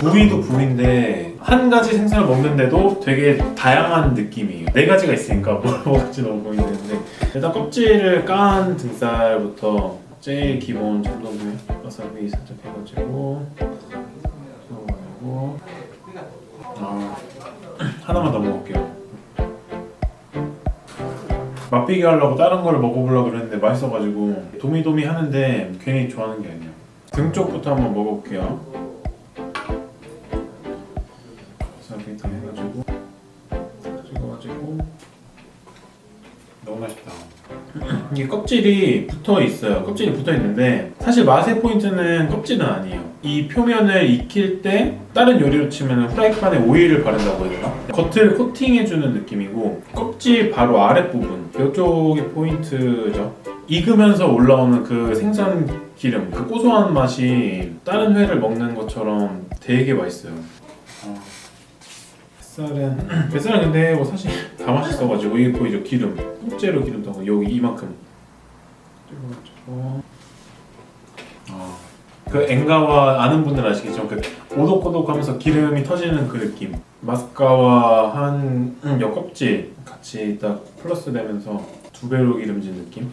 부위도 부위인데 한 가지 생선을 먹는데도 되게 다양한 느낌이에요. 네 가지가 있으니까 뭘 먹을지 너무 고민되는데 일단 껍질을 깐 등살부터 제일 기본 참돔에 와사비 살짝 해가지고 하나만 더 먹을게요. 맛비기 하려고 다른 걸 먹어보려고 그랬는데 맛있어가지고 도미도미 하는데 괜히 좋아하는 게 아니에요. 등 쪽부터 한번 먹어볼게요. 와사비 다 해가지고 찍어가지고 너무 맛있다. 이게 껍질이 붙어 있어요. 껍질이 붙어 있는데 사실 맛의 포인트는 껍질은 아니에요. 이 표면을 익힐 때 다른 요리로 치면 프라이팬에 오일을 바른다고 해야 되나? 겉을 코팅해주는 느낌이고 껍질 바로 아랫부분 이쪽이 포인트죠. 익으면서 올라오는 그 생선 기름, 그 고소한 맛이 다른 회를 먹는 것처럼 되게 맛있어요. 뱃살은 근데 뭐 사실 다 맛있어가지고 이게 보이죠? 기름, 통째로 기름 떠서 여기 이만큼 그 엔가와 아는 분들 아시겠지만 그 오독오독하면서 기름이 터지는 그 느낌. 마스카와 한 껍질 같이 딱 플러스 되면서 두 배로 기름진 느낌.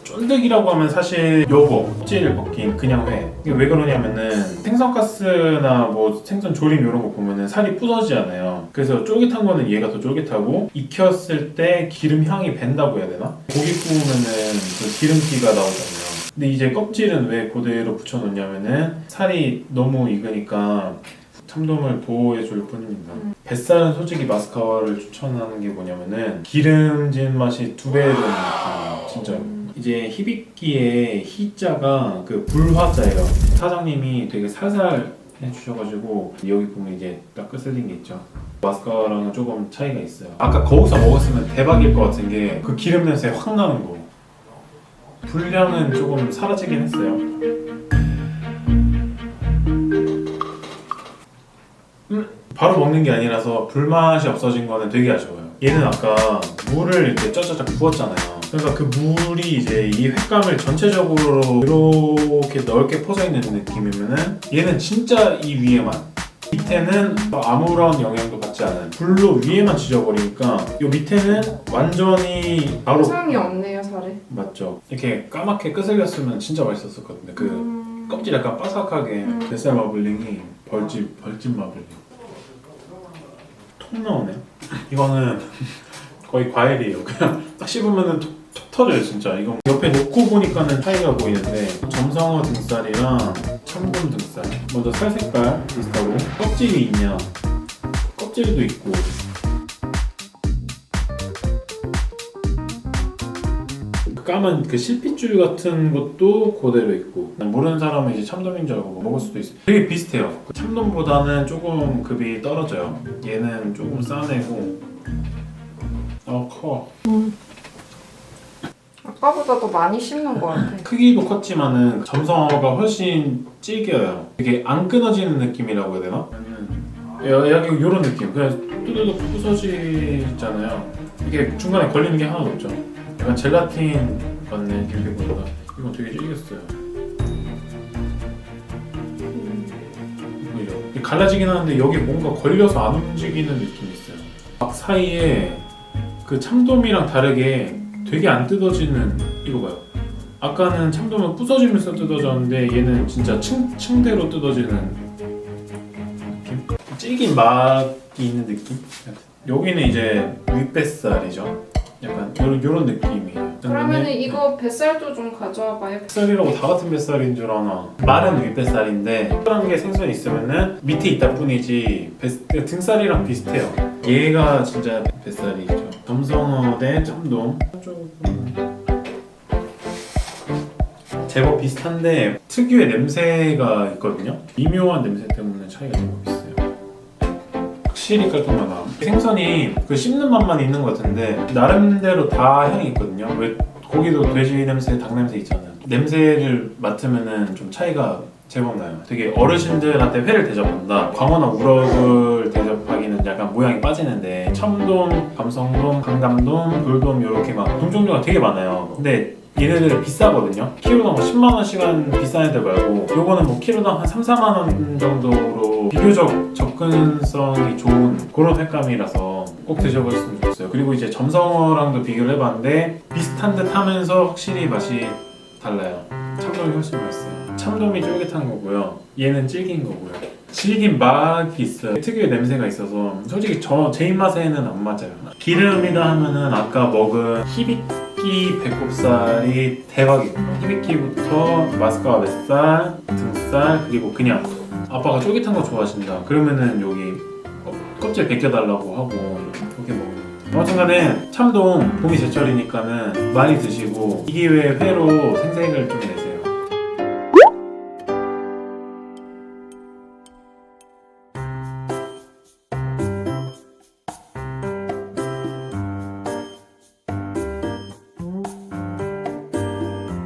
쫀득이라고 하면 사실 요거 껍질 벗긴 그냥 회. 이게 왜 그러냐면은 생선가스나 뭐 생선 조림 이런 거 보면은 살이 부서지잖아요. 그래서 쫄깃한 거는 얘가 더 쫄깃하고 익혔을 때 기름 향이 밴다고 해야 되나? 고기 구우면은 그 기름기가 나오잖아요. 근데 이제 껍질은 왜 그대로 붙여놓냐면은 살이 너무 익으니까 참돔을 보호해줄 뿐입니다. 뱃살은 솔직히 마스카와를 추천하는 게 뭐냐면은 기름진 맛이 두 배로 느껴요. 진짜. 이제 히비키의 히자가 그 불화자예요. 사장님이 되게 살살 해주셔가지고 여기 보면 이제 딱 끄슬린 게 있죠. 마스카와랑은 조금 차이가 있어요. 아까 거기서 먹었으면 대박일 것 같은 게 그 기름 냄새 확 나는 거. 불량은 조금 사라지긴 했어요. 바로 먹는 게 아니라서 불맛이 없어진 거는 되게 아쉬워요. 얘는 아까 물을 이렇게 짜자작 부었잖아요. 그러니까 그 물이 이제 이 횟감을 전체적으로 이렇게 넓게 퍼져 있는 느낌이면은 얘는 진짜 이 위에만, 밑에는 아무런 영향도 받지 않은 불로 위에만 지져버리니까 이 밑에는 완전히 바로 상이 없네요, 살에. 맞죠. 이렇게 까맣게 끄슬렸으면 진짜 맛있었거든요. 그 껍질 약간 바삭하게 뱃살 마블링이 벌집 마블링 톡 나오네요. 이거는 거의 과일이에요. 그냥 딱 씹으면은 톡 터져요 진짜. 이거 옆에 놓고 보니까는 차이가 보이는데 점성어 등살이랑 참돔 등살 먼저 살 색깔 비슷하고 껍질이 있냐? 껍질도 있고 까만 그 실핏줄 같은 것도 그대로 있고 모르는 사람은 이제 참돔인 줄 알고 먹을 수도 있어요. 되게 비슷해요. 참돔보다는 조금 급이 떨어져요. 얘는 조금 싸내고 커. 아까보다 더 많이 씹는 것 같아. 크기도 컸지만은 점성어가 훨씬 질겨요. 되게 안 끊어지는 느낌이라고 해야 되나? 여기 이런 느낌. 그냥 뚜두둑 부서지잖아요. 이게 중간에 걸리는 게 하나도 없죠. 약간 젤라틴 같네 이렇게 보니까. 이건 되게 질겼어요. 보이죠? 갈라지긴 하는데 여기 뭔가 걸려서 안 움직이는 느낌이 있어요. 막 사이에 그 참돔이랑 다르게 되게 안 뜯어지는, 이거 봐요. 아까는 참돔은 부서지면서 뜯어졌는데 얘는 진짜 층대로 뜯어지는 느낌? 질긴 맛이 있는 느낌? 여기는 이제 윗뱃살이죠. 약간 요런 느낌이에요. 그러면은 이거 뱃살도 좀 가져와 봐요. 뱃살이라고 다 같은 뱃살인 줄 아나. 말은 윗뱃살인데 특별한 게 생선이 있으면은 밑에 있다 뿐이지 등살이랑 비슷해요. 얘가 진짜 뱃살이죠. 점성어 대 참돔 제법 비슷한데 특유의 냄새가 있거든요. 미묘한 냄새 때문에 차이가 제법 있어요. 확실히 깔끔하다. 생선이 그 씹는 맛만 있는 것 같은데 나름대로 다 향이 있거든요. 왜 고기도 돼지 냄새, 닭 냄새 있잖아요. 냄새를 맡으면은 좀 차이가 제법 나요. 되게 어르신들한테 회를 대접한다. 광어나 우럭을 대접하기는 약간 모양이 빠지는데 참돔, 감성돔, 강감돔, 돌돔 이렇게 막 돔 종류가 되게 많아요. 근데 얘네들 비싸거든요. 키로당 뭐 10만원씩 한 비싼 애들 말고 요거는 뭐 키로당 한 3, 4만원 정도로 비교적 접근성이 좋은 그런 색감이라서 꼭 드셔보셨으면 좋겠어요. 그리고 이제 점성어랑도 비교를 해봤는데 비슷한 듯 하면서 확실히 맛이 달라요. 참돔이 훨씬 맛있어요. 참돔이 쫄깃한 거고요. 얘는 질긴 거고요. 질긴 맛이 있어요. 특유의 냄새가 있어서 솔직히 제 입맛에는 안 맞아요. 기름이다 하면은 아까 먹은 히비키 배꼽살이 대박이에요. 히비키부터 마스카와 뱃살, 등살, 그리고 그냥 아빠가 쫄깃한 거 좋아하신다. 그러면은 여기 껍질 벗겨달라고 하고 이렇게 먹어요. 아무튼간에 참돔 봄이 제철이니까는 많이 드시고 이 기회에 회로 생색을 좀 내세요.